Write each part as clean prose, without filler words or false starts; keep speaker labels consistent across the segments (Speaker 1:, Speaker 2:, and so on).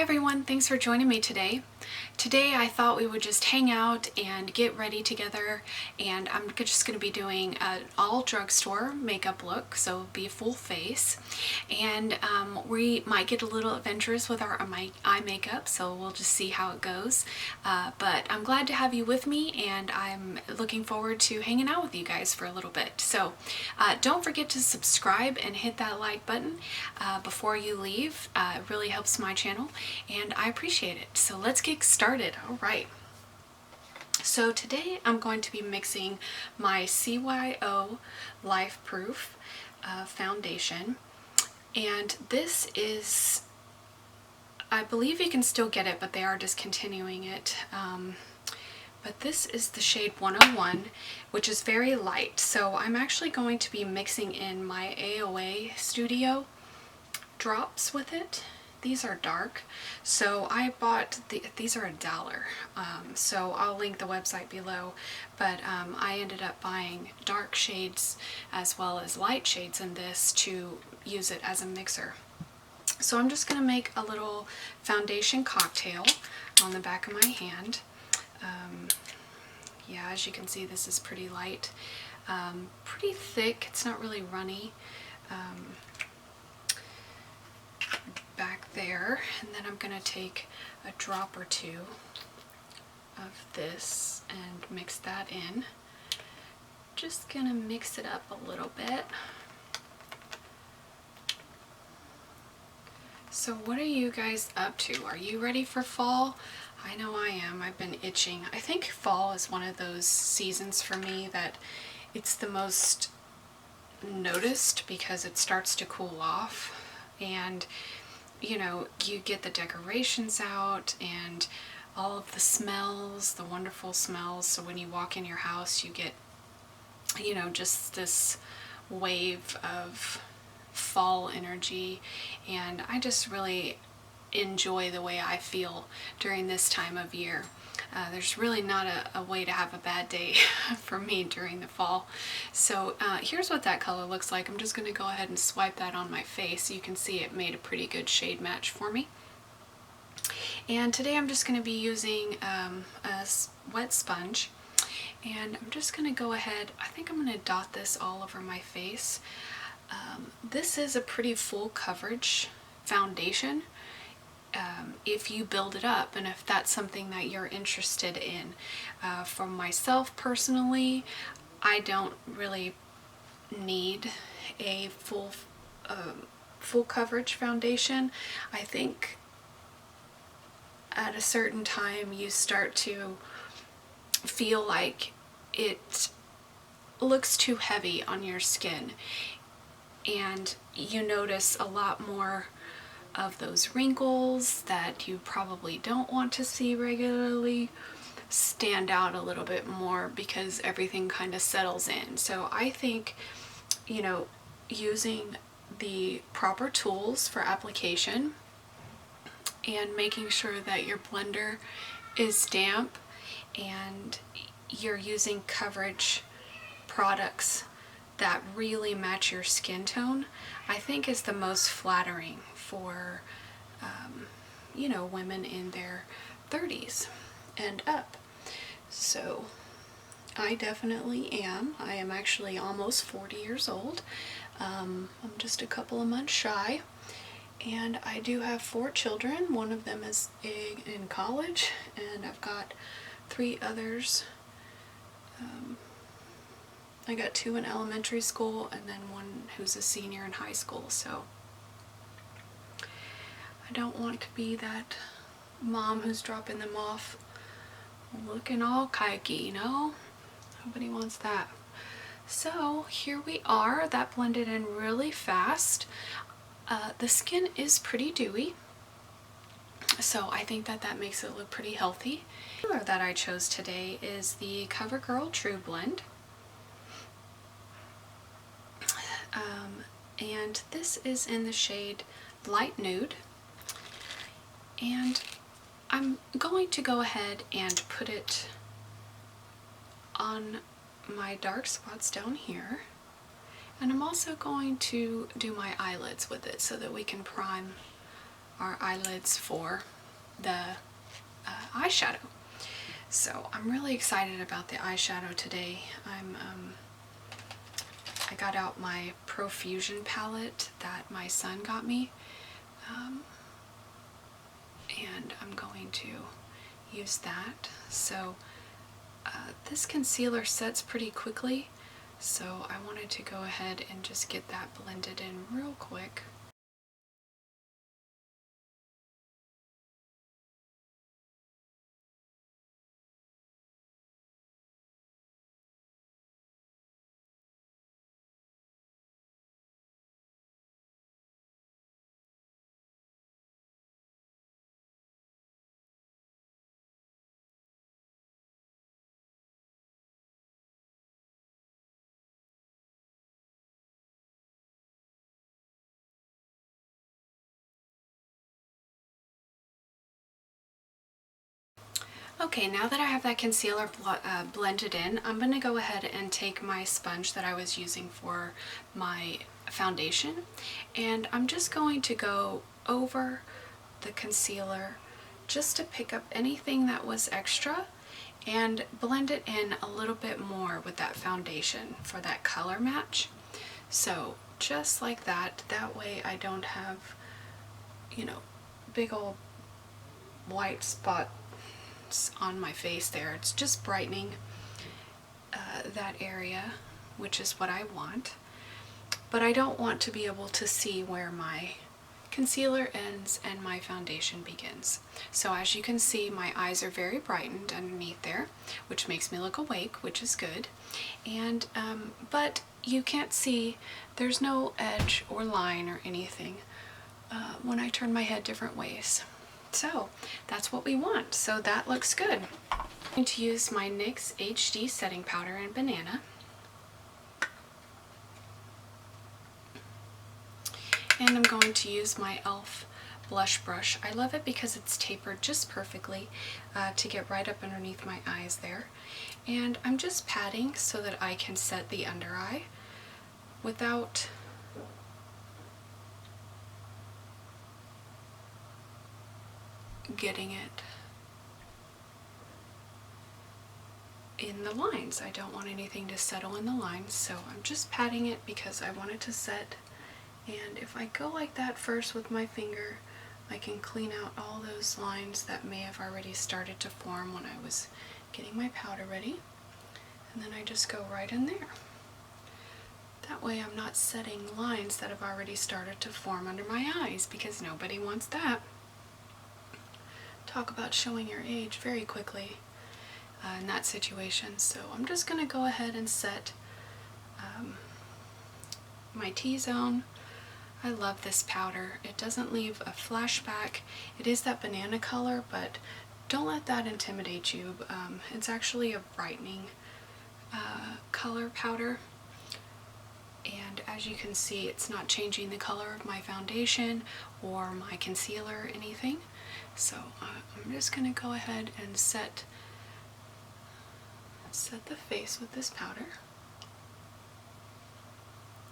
Speaker 1: everyone, thanks for joining me today. Today I thought we would just hang out and get ready together, and I'm just going to be doing an all drugstore makeup look, so it'll be full face. And we might get a little adventurous with our eye makeup, so we'll just see how it goes. But I'm glad to have you with me, and I'm looking forward to hanging out with you guys for a little bit. So don't forget to subscribe and hit that like button before you leave. It really helps my channel, and I appreciate it. So let's get started. All right. So today I'm going to be mixing my CYO Life Proof foundation, and this is, I believe you can still get it, but they are discontinuing it. But this is the shade 101, which is very light. So I'm actually going to be mixing in my AOA Studio drops with it. These are dark, so I bought these are $1. So I'll link the website below, but I ended up buying dark shades as well as light shades in this to use it as a mixer. So I'm just going to make a little foundation cocktail on the back of my hand. Yeah, as you can see, this is pretty light, pretty thick. It's not really runny. Back there, and then I'm going to take a drop or two of this and mix that in. Just going to mix it up a little bit. So what are you guys up to? Are you ready for fall? I know I am. I've been itching. I think fall is one of those seasons for me that it's the most noticed because it starts to cool off, and you know, you get the decorations out and all of the smells, the wonderful smells. So when you walk in your house, you get, you know, just this wave of fall energy, and I just really enjoy the way I feel during this time of year. There's really not a way to have a bad day for me during the fall. So here's what that color looks like. I'm just going to go ahead and swipe that on my face. You can see it made a pretty good shade match for me. And today I'm just going to be using a wet sponge, and I'm just going to go ahead, I think I'm going to dot this all over my face. This is a pretty full coverage foundation. If you build it up, and if that's something that you're interested in. For myself personally, I don't really need a full coverage foundation. I think at a certain time you start to feel like it looks too heavy on your skin, and you notice a lot more of those wrinkles that you probably don't want to see regularly stand out a little bit more because everything kind of settles in. So I think, you know, using the proper tools for application and making sure that your blender is damp and you're using coverage products that really match your skin tone, I think is the most flattering for, you know, women in their 30s and up. So I definitely am. I am actually almost 40 years old. I'm just a couple of months shy, and I do have 4 children. One of them is in college, and I've got 3 others. I got 2 in elementary school, and then 1 who's a senior in high school. So I don't want to be that mom who's dropping them off looking all kikey, you know? Nobody wants that. So here we are. That blended in really fast. The skin is pretty dewy, so I think that makes it look pretty healthy. The color that I chose today is the CoverGirl True Blend. And this is in the shade Light Nude. And I'm going to go ahead and put it on my dark spots down here. And I'm also going to do my eyelids with it so that we can prime our eyelids for the eyeshadow. So I'm really excited about the eyeshadow today. I got out my Profusion palette that my son got me, and I'm going to use that. So this concealer sets pretty quickly, so I wanted to go ahead and just get that blended in real quick. Okay, now that I have that concealer blended in, I'm going to go ahead and take my sponge that I was using for my foundation, and I'm just going to go over the concealer just to pick up anything that was extra and blend it in a little bit more with that foundation for that color match. So just like that, that way I don't have, you know, big old white spot on my face there. It's just brightening that area, which is what I want. But I don't want to be able to see where my concealer ends and my foundation begins. So as you can see, my eyes are very brightened underneath there, which makes me look awake, which is good. And but you can't see, there's no edge or line or anything when I turn my head different ways. So that's what we want. So that looks good. I'm going to use my NYX HD setting powder in Banana. And I'm going to use my e.l.f. blush brush. I love it because it's tapered just perfectly to get right up underneath my eyes there. And I'm just patting so that I can set the under eye without getting it in the lines. I don't want anything to settle in the lines, so I'm just patting it because I want it to set. And if I go like that first with my finger, I can clean out all those lines that may have already started to form when I was getting my powder ready. And then I just go right in there. That way I'm not setting lines that have already started to form under my eyes, because nobody wants that. Talk about showing your age very quickly in that situation. So I'm just going to go ahead and set my T-zone. I love this powder. It doesn't leave a flashback. It is that banana color, but don't let that intimidate you. It's actually a brightening color powder. And as you can see, it's not changing the color of my foundation or my concealer or anything. So I'm just going to go ahead and set the face with this powder.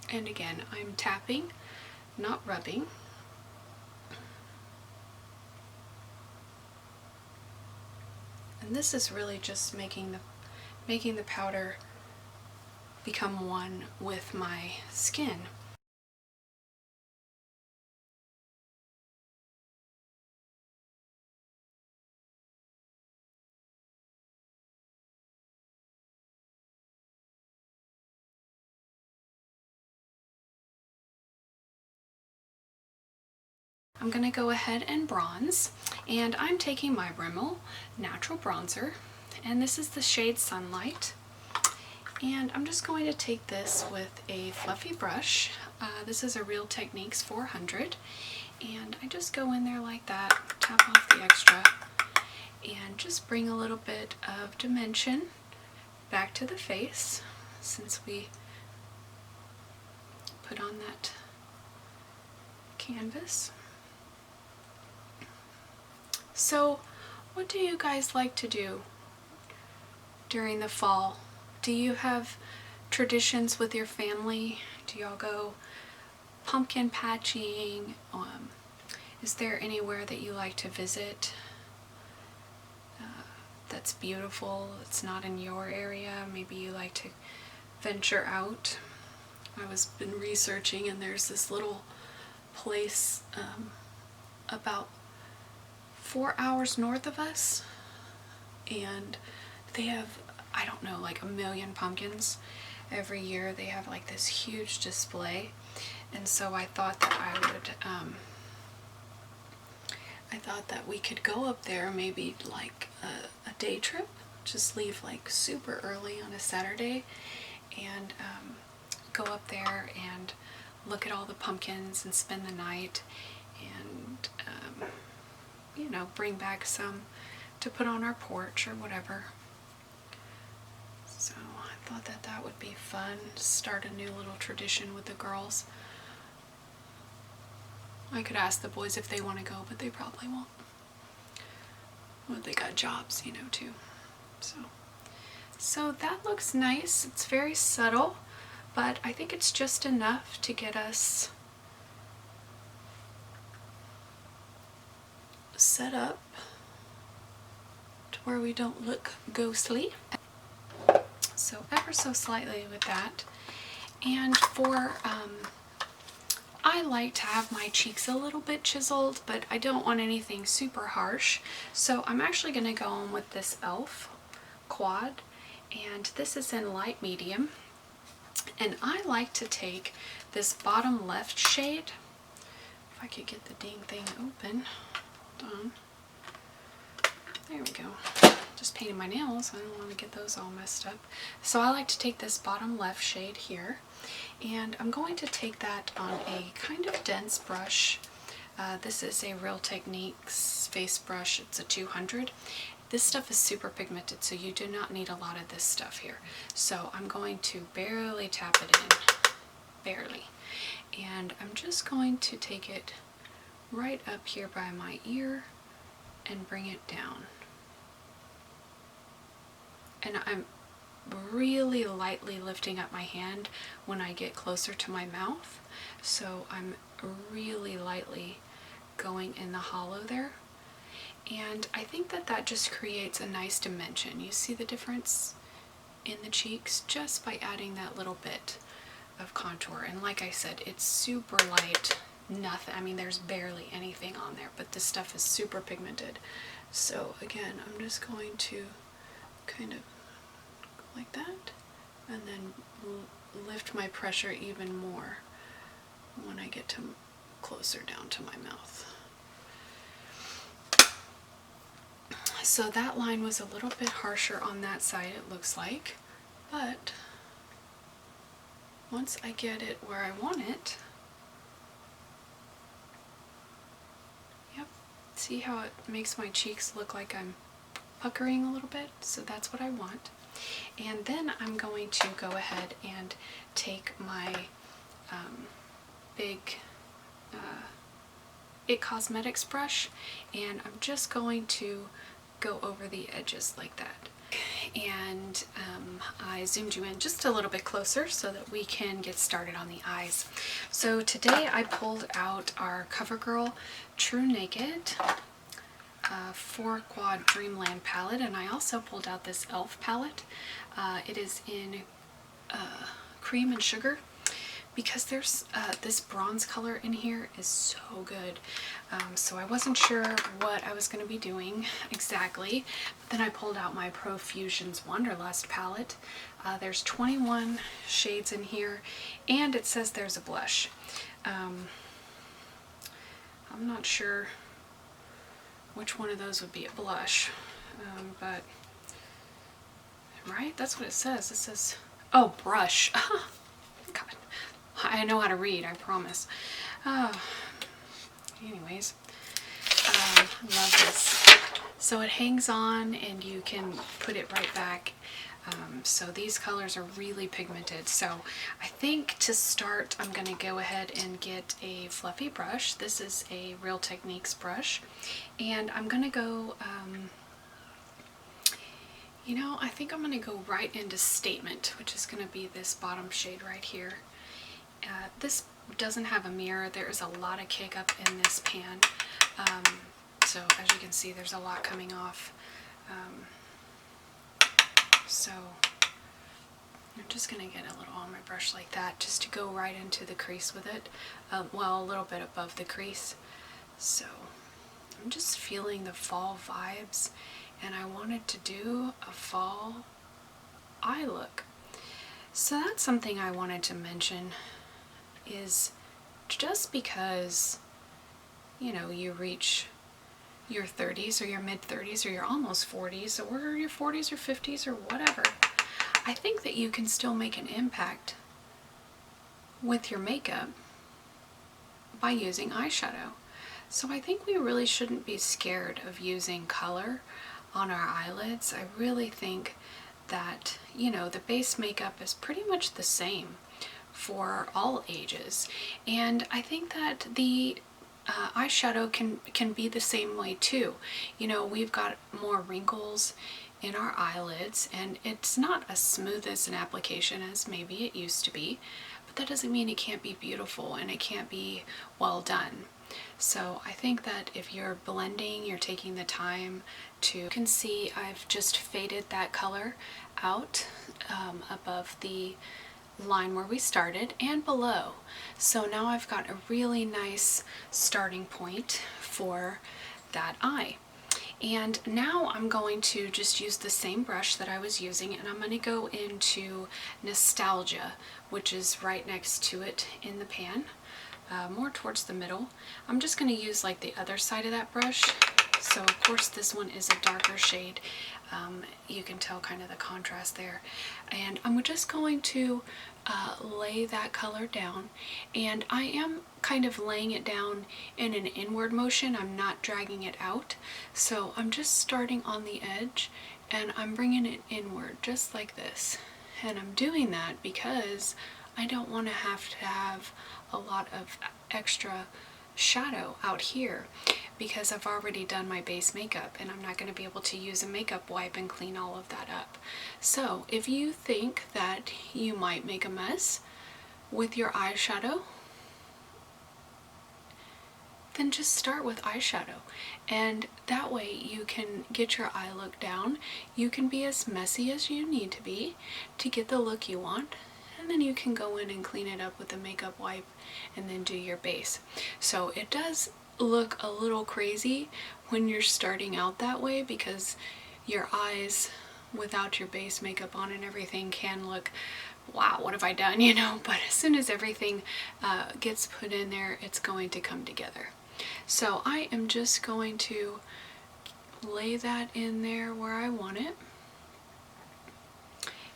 Speaker 1: And again, I'm tapping, not rubbing. And this is really just making the powder become one with my skin. I'm going to go ahead and bronze, and I'm taking my Rimmel Natural Bronzer, and this is the shade Sunlight. And I'm just going to take this with a fluffy brush. This is a Real Techniques 400, and I just go in there like that, tap off the extra, and just bring a little bit of dimension back to the face, since we put on that canvas. So, what do you guys like to do during the fall? Do you have traditions with your family? Do y'all go pumpkin patching? Is there anywhere that you like to visit that's beautiful, it's not in your area. Maybe you like to venture out. I was been researching, and there's this little place about 4 hours north of us, and they have, I don't know, like 1 million pumpkins. Every year they have like this huge display, and so I thought that I thought that we could go up there, maybe like a day trip, just leave like super early on a Saturday, and go up there and look at all the pumpkins and spend the night, and you know, bring back some to put on our porch or whatever. So I thought that that would be fun, start a new little tradition with the girls. I could ask the boys if they want to go, but they probably won't. Well, they got jobs, you know, too. So that looks nice. It's very subtle, but I think it's just enough to get us set up to where we don't look ghostly. So ever so slightly with that. And for I like to have my cheeks a little bit chiseled, but I don't want anything super harsh. So I'm actually going to go on with this e.l.f. quad, and this is in light medium. And I like to take this bottom left shade. If I could get the dang thing open. Hold on. There we go. Just painted my nails. I don't want to get those all messed up. So I like to take this bottom left shade here, and I'm going to take that on a kind of dense brush. This is a Real Techniques face brush. It's a 200. This stuff is super pigmented, so you do not need a lot of this stuff here. So I'm going to barely tap it in, barely. And I'm just going to take it right up here by my ear and bring it down. And I'm really lightly lifting up my hand when I get closer to my mouth. So I'm really lightly going in the hollow there. And I think that that just creates a nice dimension. You see the difference in the cheeks just by adding that little bit of contour. And like I said, it's super light. Nothing, I mean, there's barely anything on there, but this stuff is super pigmented. So again, I'm just going to kind of go like that, and then lift my pressure even more when I get to closer down to my mouth. So that line was a little bit harsher on that side, it looks like, but once I get it where I want it, yep, see how it makes my cheeks look like I'm puckering a little bit? So that's what I want. And then I'm going to go ahead and take my big It Cosmetics brush, and I'm just going to go over the edges like that. And I zoomed you in just a little bit closer so that we can get started on the eyes. So today I pulled out our CoverGirl True Naked 4 Quad Dreamland palette, and I also pulled out this e.l.f. palette. It is in cream and sugar, because there's this bronze color in here is so good. So I wasn't sure what I was going to be doing exactly, but then I pulled out my Profusion's Wanderlust palette. There's 21 shades in here, and it says there's a blush. I'm not sure which one of those would be a blush, but right, that's what it says. It says, oh, brush. God, I know how to read, I promise. Anyways, I love this. So it hangs on and you can put it right back. So these colors are really pigmented. So I think to start, I'm going to go ahead and get a fluffy brush. This is a Real Techniques brush. And I'm going to go, you know, I think I'm going to go right into Statement, which is going to be this bottom shade right here. This doesn't have a mirror. There is a lot of kick up in this pan. So as you can see, there's a lot coming off. So I'm just going to get a little on my brush like that, just to go right into the crease with it. Well, a little bit above the crease. So I'm just feeling the fall vibes, and I wanted to do a fall eye look. So that's something I wanted to mention, is just because, you know, you reach your 30s or your mid 30s or your almost 40s or your 40s or 50s or whatever, I think that you can still make an impact with your makeup by using eyeshadow. So I think we really shouldn't be scared of using color on our eyelids. I really think that, you know, the base makeup is pretty much the same for all ages. And I think that the eyeshadow can be the same way too. You know, we've got more wrinkles in our eyelids, and it's not as smooth as an application as maybe it used to be, but that doesn't mean it can't be beautiful and it can't be well done. So I think that if you're blending, you're taking the time to, you can see I've just faded that color out above the line where we started and below. So now I've got a really nice starting point for that eye. And now I'm going to just use the same brush that I was using, and I'm going to go into Nostalgia, which is right next to it in the pan, more towards the middle. I'm just going to use like the other side of that brush. So of course this one is a darker shade. You can tell kind of the contrast there. And I'm just going to lay that color down, and I am kind of laying it down in an inward motion. I'm not dragging it out. So I'm just starting on the edge and I'm bringing it inward just like this. And I'm doing that because I don't want to have a lot of extra shadow out here, because I've already done my base makeup and I'm not going to be able to use a makeup wipe and clean all of that up. So if you think that you might make a mess with your eyeshadow, then just start with eyeshadow, and that way you can get your eye look down. You can be as messy as you need to be to get the look you want, and then you can go in and clean it up with a makeup wipe and then do your base. So it does look a little crazy when you're starting out that way, because your eyes without your base makeup on and everything can look, wow, what have I done, you know? But as soon as everything gets put in there, it's going to come together. So I am just going to lay that in there where I want it.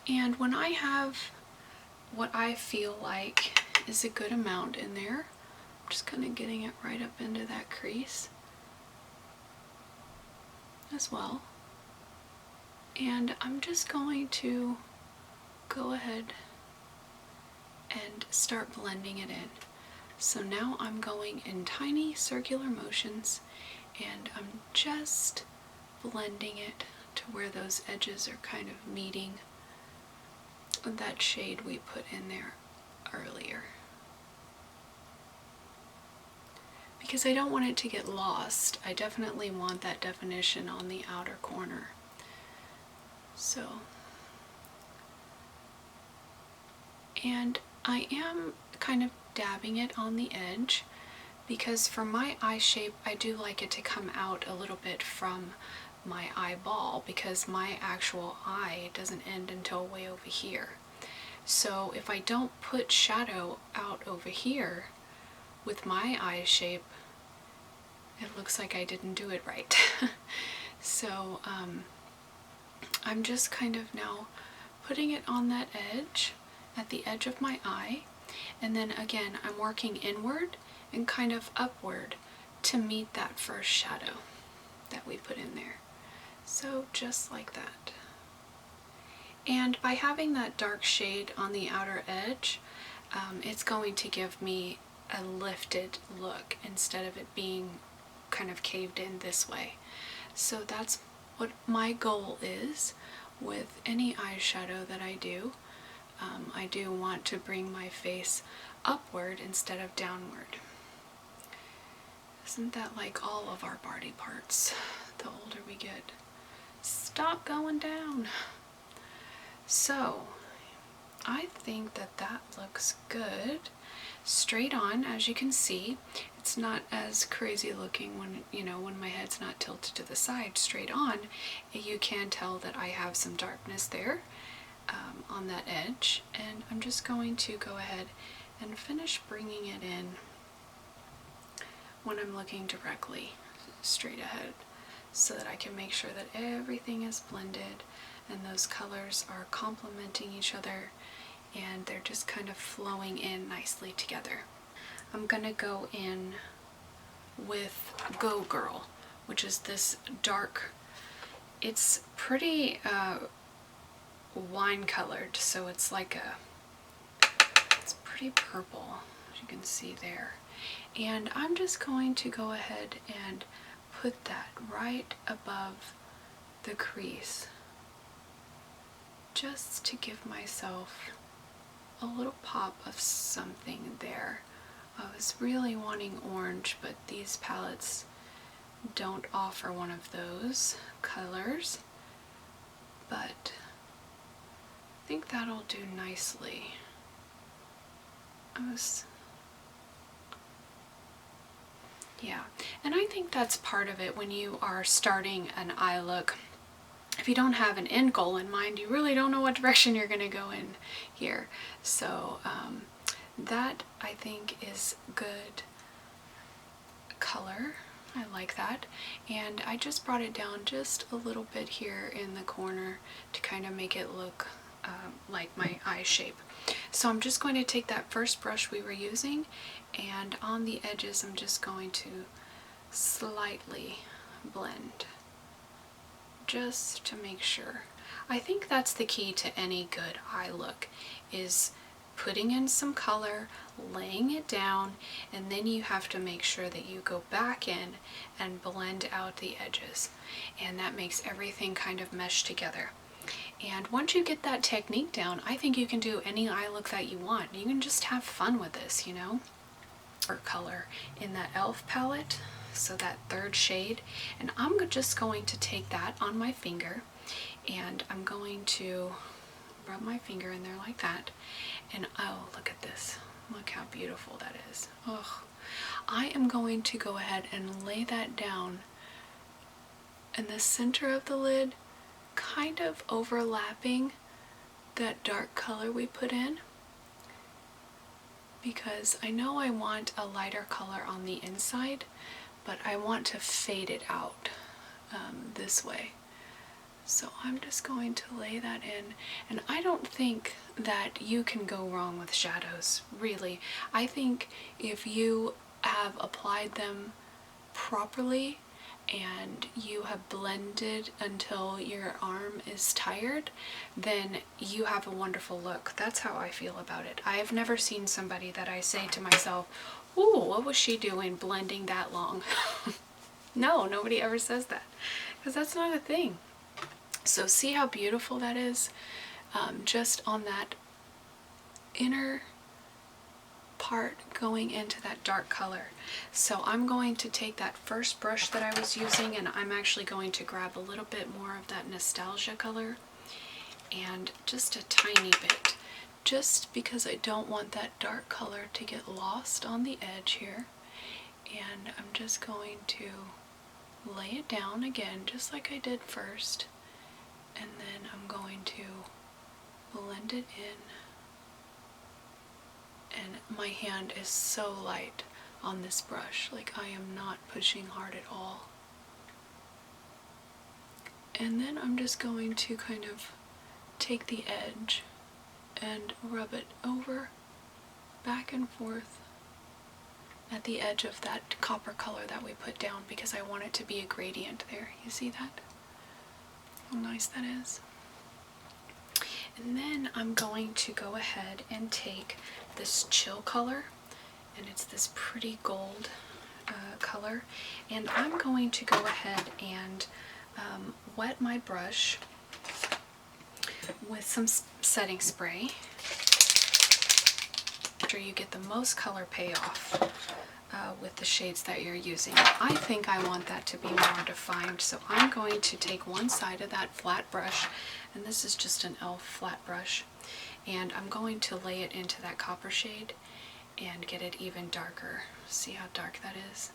Speaker 1: And when I have what I feel like is a good amount in there, I'm just kind of getting it right up into that crease as well. And I'm just going to go ahead and start blending it in. So now I'm going in tiny circular motions, and I'm just blending it to where those edges are kind of meeting that shade we put in there earlier, because I don't want it to get lost. I definitely want that definition on the outer corner. So, and I am kind of dabbing it on the edge, because for my eye shape I do like it to come out a little bit from my eyeball, because my actual eye doesn't end until way over here. So if I don't put shadow out over here with my eye shape, it looks like I didn't do it right. So I'm just kind of now putting it on that edge, at the edge of my eye, and then again I'm working inward and kind of upward to meet that first shadow that we put in there. So just like that. And by having that dark shade on the outer edge, it's going to give me a lifted look instead of it being kind of caved in this way. So that's what my goal is with any eyeshadow that I do. I do want to bring my face upward instead of downward. Isn't that like all of our body parts? The older we get, stop going down. So I think that that looks good. Straight on, as you can see. It's not as crazy looking when, when my head's not tilted to the side. Straight on, you can tell that I have some darkness there on that edge. And I'm just going to go ahead and finish bringing it in when I'm looking directly straight ahead, so that I can make sure that everything is blended and those colors are complementing each other and they're just kind of flowing in nicely together. I'm gonna go in with Go Girl, which is this dark, it's pretty wine colored, so it's like it's pretty purple, as you can see there. And I'm just going to go ahead and put that right above the crease, just to give myself a little pop of something there. I was really wanting orange, but these palettes don't offer one of those colors, but I think that'll do nicely. Yeah, and I think that's part of it when you are starting an eye look. If you don't have an end goal in mind, you really don't know what direction you're going to go in here. So that I think is good color. I like that. And I just brought it down just a little bit here in the corner to kind of make it look like my eye shape. So I'm just going to take that first brush we were using, and on the edges I'm just going to slightly blend, just to make sure. I think that's the key to any good eye look, is putting in some color, laying it down, and then you have to make sure that you go back in and blend out the edges, and that makes everything kind of mesh together. And once you get that technique down, I think you can do any eye look that you want. You can just have fun with this, Or color in that e.l.f. palette, so that third shade, and I'm just going to take that on my finger, and I'm going to rub my finger in there like that, and oh, look at this. Look how beautiful that is. Oh, I am going to go ahead and lay that down in the center of the lid, kind of overlapping that dark color we put in, because I know I want a lighter color on the inside, but I want to fade it out this way. So I'm just going to lay that in, and I don't think that you can go wrong with shadows, really. I think if you have applied them properly and you have blended until your arm is tired, then you have a wonderful look. That's how I feel about it. I have never seen somebody that I say to myself, ooh, what was she doing blending that long? No, nobody ever says that, because that's not a thing. So see how beautiful that is? Just on that inner part going into that dark color. So I'm going to take that first brush that I was using, and I'm actually going to grab a little bit more of that nostalgia color, and just a tiny bit, just because I don't want that dark color to get lost on the edge here. And I'm just going to lay it down again, just like I did first, and then I'm going to blend it in. And my hand is so light on this brush, like I am not pushing hard at all. And then I'm just going to kind of take the edge and rub it over, back and forth at the edge of that copper color that we put down, because I want it to be a gradient there. You see that? How nice that is. And then I'm going to go ahead and take this chill color, and it's this pretty gold color, and I'm going to go ahead and wet my brush with some setting spray after you get the most color payoff. with the shades that you're using. I think I want that to be more defined, so I'm going to take one side of that flat brush, and this is just an e.l.f. flat brush, and I'm going to lay it into that copper shade and get it even darker. See how dark that is?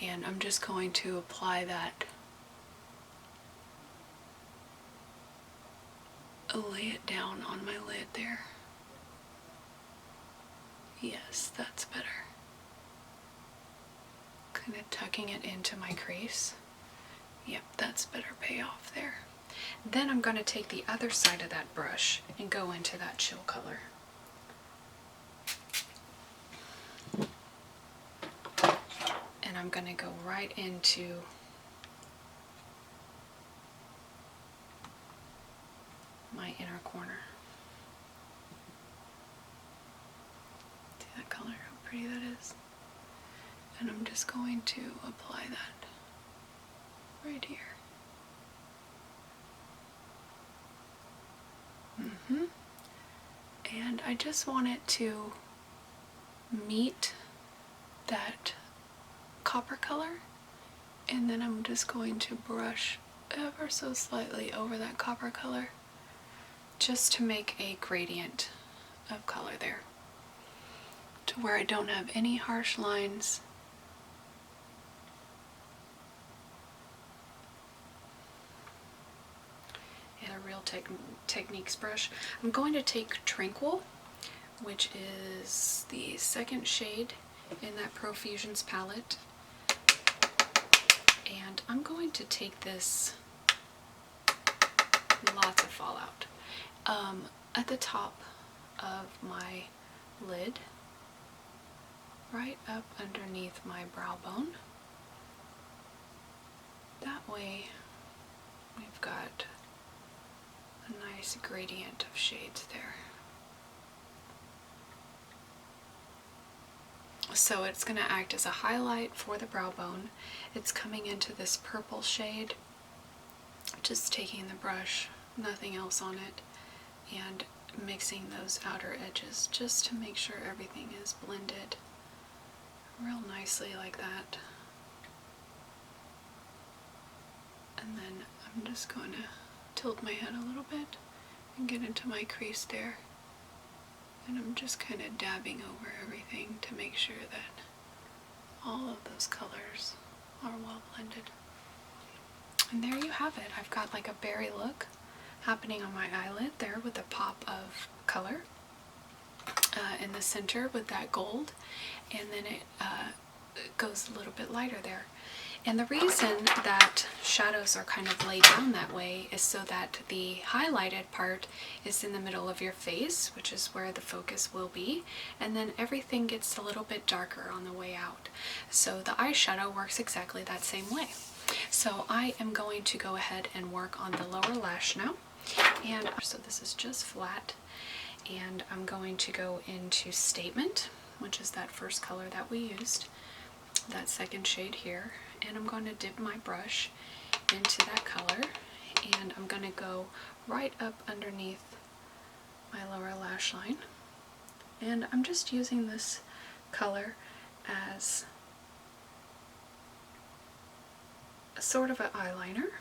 Speaker 1: And I'm just going to apply that, lay it down on my lid there. Yes, that's better. Kind of tucking it into my crease. Yep, that's better payoff there. Then I'm going to take the other side of that brush and go into that chill color. And I'm going to go right into my inner corner. See that color, how pretty that is? And I'm just going to apply that right here. And I just want it to meet that copper color, and then I'm just going to brush ever so slightly over that copper color just to make a gradient of color there, to where I don't have any harsh lines. And a Real Techniques brush. I'm going to take Tranquil, which is the second shade in that Profusions palette, and I'm going to take this, lots of fallout, at the top of my lid, right up underneath my brow bone. That way we've got a nice gradient of shades there. So it's going to act as a highlight for the brow bone. It's coming into this purple shade, just taking the brush, nothing else on it, and mixing those outer edges just to make sure everything is blended real nicely like that. And then I'm just going to tilt my head a little bit and get into my crease there. And I'm just kind of dabbing over everything to make sure that all of those colors are well blended. And there you have it. I've got like a berry look happening on my eyelid there with a pop of color in the center with that gold, and then it goes a little bit lighter there. And the reason that shadows are kind of laid down that way is so that the highlighted part is in the middle of your face, which is where the focus will be, and then everything gets a little bit darker on the way out. So the eyeshadow works exactly that same way. So I am going to go ahead and work on the lower lash now. And so this is just flat, and I'm going to go into Statement, which is that first color that we used, that second shade here, and I'm going to dip my brush into that color, and I'm going to go right up underneath my lower lash line, and I'm just using this color as a sort of an eyeliner,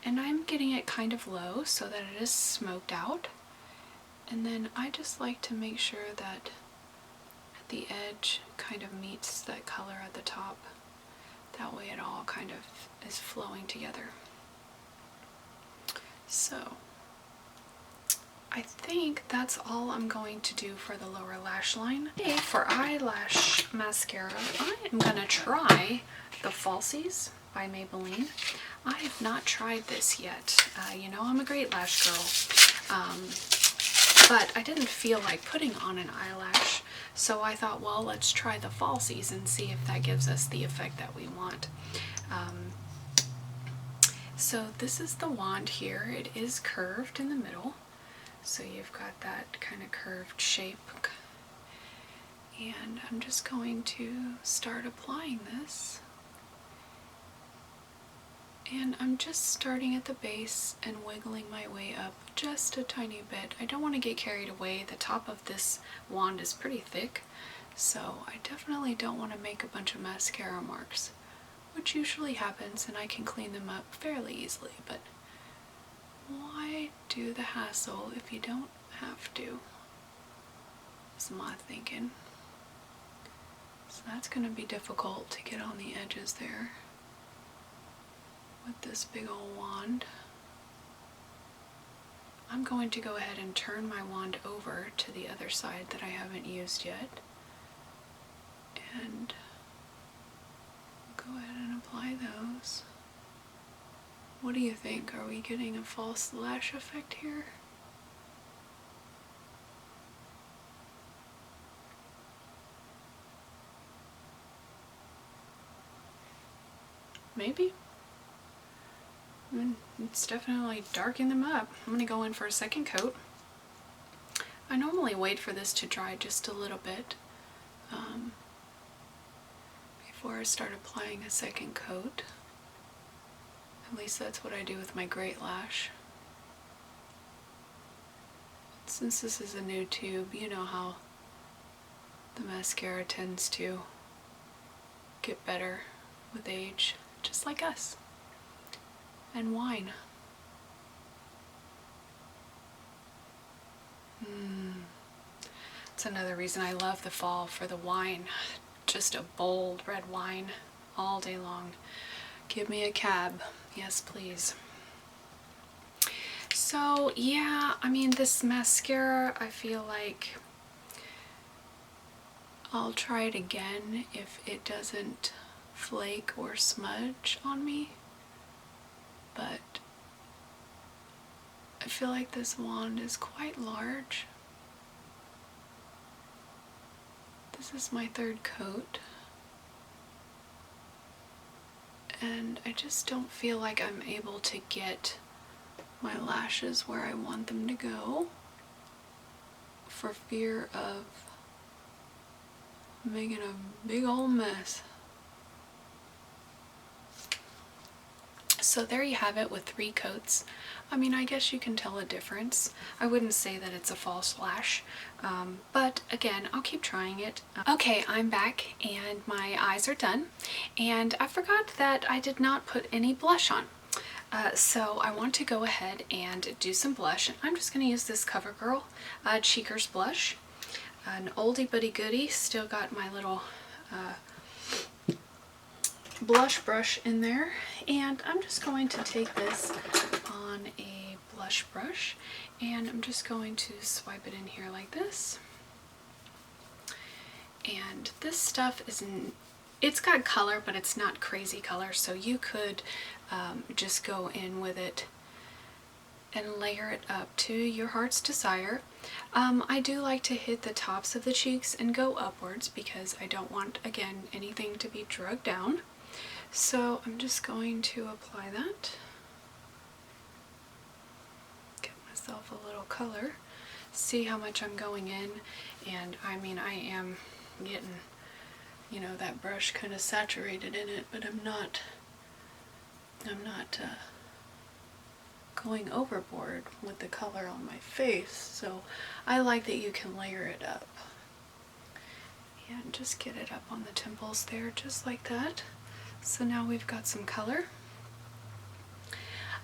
Speaker 1: and I'm getting it kind of low so that it is smoked out. And then I just like to make sure that the edge kind of meets that color at the top. That way it all kind of is flowing together. So I think that's all I'm going to do for the lower lash line. Okay, for eyelash mascara, I am going to try the Falsies by Maybelline. I have not tried this yet. You know, I'm a great lash girl, but I didn't feel like putting on an eyelash, so I thought, well, let's try the Falsies and see if that gives us the effect that we want. So this is the wand here. It is curved in the middle, so you've got that kind of curved shape. And I'm just going to start applying this And I'm just starting at the base and wiggling my way up just a tiny bit. I don't want to get carried away. The top of this wand is pretty thick, so I definitely don't want to make a bunch of mascara marks, which usually happens, and I can clean them up fairly easily, but why do the hassle if you don't have to? Is my thinking. So that's going to be difficult to get on the edges there with this big old wand. I'm going to go ahead and turn my wand over to the other side that I haven't used yet, and go ahead and apply those. What do you think? Are we getting a false lash effect here? Maybe. It's definitely darkening them up. I'm going to go in for a second coat. I normally wait for this to dry just a little bit before I start applying a second coat. At least that's what I do with my Great Lash. Since this is a new tube, you know how the mascara tends to get better with age, just like us. And wine. It's another reason I love the fall, for the wine. Just a bold red wine all day long. Give me a cab. Yes, please. So yeah, I mean, this mascara, I feel like I'll try it again if it doesn't flake or smudge on me. But I feel like this wand is quite large. This is my third coat, and I just don't feel like I'm able to get my lashes where I want them to go, for fear of making a big old mess. So there you have it with 3 coats. I mean, I guess you can tell a difference. I wouldn't say that it's a false lash, but again, I'll keep trying it. Okay, I'm back and my eyes are done, and I forgot that I did not put any blush on. So I want to go ahead and do some blush. I'm just going to use this CoverGirl Cheekers blush, an oldie but goodie. Still got my little blush brush in there, and I'm just going to take this on a blush brush, and I'm just going to swipe it in here like this. And this stuff it's got color, but it's not crazy color, so you could just go in with it and layer it up to your heart's desire. I do like to hit the tops of the cheeks and go upwards because I don't want, again, anything to be drugged down. So I'm just going to apply that. Get myself a little color. See how much I'm going in, and I mean, I am getting, you know, that brush kind of saturated in it, but I'm not going overboard with the color on my face. So I like that you can layer it up and just get it up on the temples there, just like that. So now we've got some color.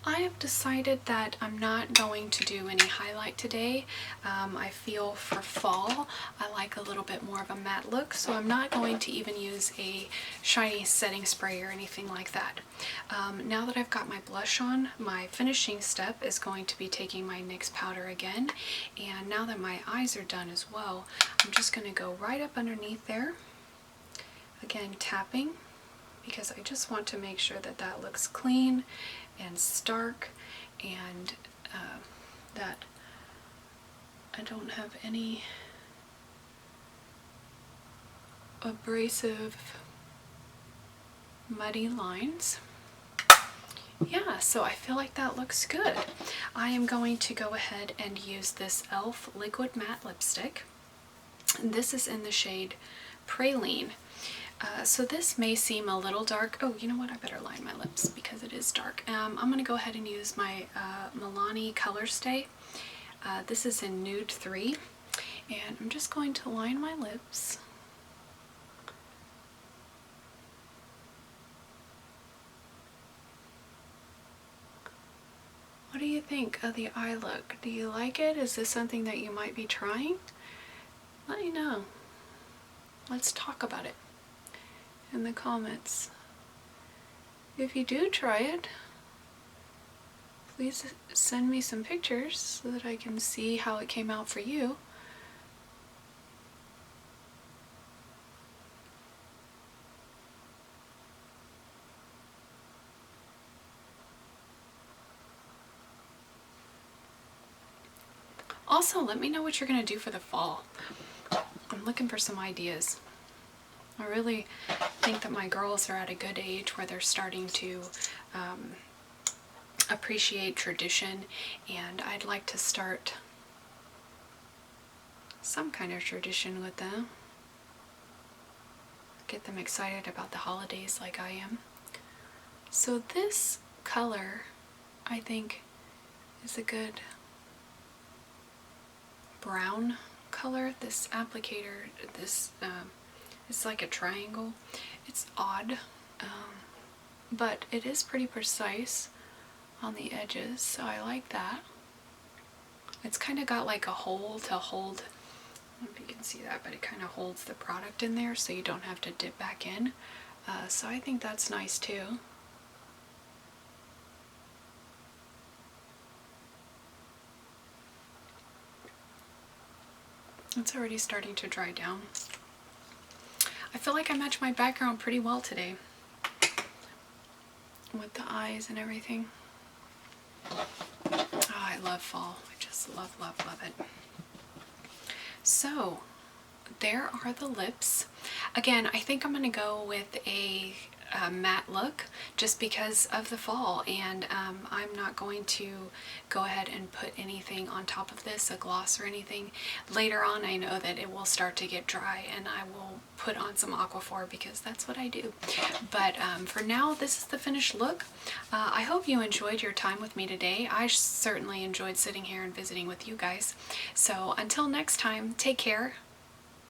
Speaker 1: I have decided that I'm not going to do any highlight today. I feel for fall I like a little bit more of a matte look, so I'm not going to even use a shiny setting spray or anything like that. Now that I've got my blush on, my finishing step is going to be taking my NYX powder again, and now that my eyes are done as well, I'm just going to go right up underneath there, again tapping, because I just want to make sure that that looks clean and stark, and that I don't have any abrasive muddy lines. Yeah, so I feel like that looks good. I am going to go ahead and use this e.l.f. liquid matte lipstick. This is in the shade Praline. So this may seem a little dark. Oh, you know what? I better line my lips because it is dark. I'm going to go ahead and use my Milani Color Stay. This is in Nude 3. And I'm just going to line my lips. What do you think of the eye look? Do you like it? Is this something that you might be trying? Let me know. Let's talk about it in the comments. If you do try it, please send me some pictures so that I can see how it came out for you. Also, let me know what you're going to do for the fall. I'm looking for some ideas. I really think that my girls are at a good age where they're starting to appreciate tradition, and I'd like to start some kind of tradition with them. Get them excited about the holidays like I am. So this color, I think, is a good brown color. This applicator, it's like a triangle. It's odd, but it is pretty precise on the edges, so I like that. It's kind of got like a hole to hold, I don't know if you can see that, but it kind of holds the product in there so you don't have to dip back in. So I think that's nice too. It's already starting to dry down. I feel like I match my background pretty well today with the eyes and everything. Oh, I love fall. I just love, love, love it. So there are the lips. Again, I think I'm going to go with a matte look just because of the fall, and I'm not going to go ahead and put anything on top of this, a gloss or anything. Later on I know that it will start to get dry and I will put on some Aquaphor because that's what I do. But for now, this is the finished look. I hope you enjoyed your time with me today. I certainly enjoyed sitting here and visiting with you guys. So until next time, take care.